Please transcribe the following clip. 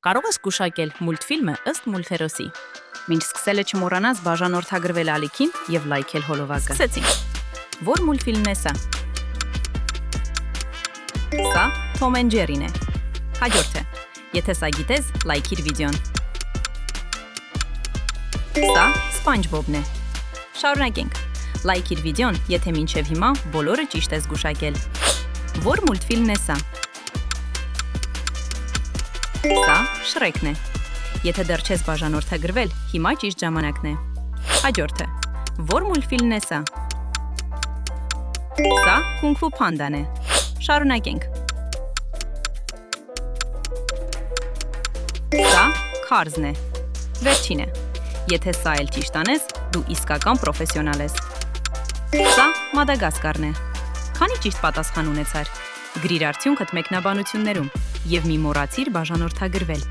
Կարող ես գուշակել մուլտֆիլմը ըստ մուլտհերոսի։ Մինչ սկսել է չմոռանաս բաժանորդագրվել ալիքին եւ լայքել հոլովակը։ Սկսեցինք։ Որ մուլտֆիլմն է սա։ Սա Tom and Jerry-ն է։ Հաջորդը։ Եթե սա գիտես, լայքիր վիդեոն։ Սա SpongeBob-ն է։ Շարունակենք։ Լայքիր վիդեոն, եթե մինչև հիմա բոլորը ճիշտ ես գուշակել։ Որ մուլտֆիլմն է սա։ Սա Շրեկն է։ Եթե դեռ չես բաժանորդագրվել, հիմա ճիշտ ժամանակն է։ Հաջորդը։ Որ մուլտֆիլմն է սա։ Սա Kung Fu Panda-ն է։ Շարունակենք։ Սա Cars-ն է։ Վերջինը։ Եթե սա էլ ճիշտ անես, դու իսկական պրոֆեսիոնալ ես։ Սա Մադագասկարն է։ Քանի ճիշտ պատասխան ունեցար։ Գրիր արդյունքդ մեկնաբանություններում և մի մոռացիր բաժանորդագրվել։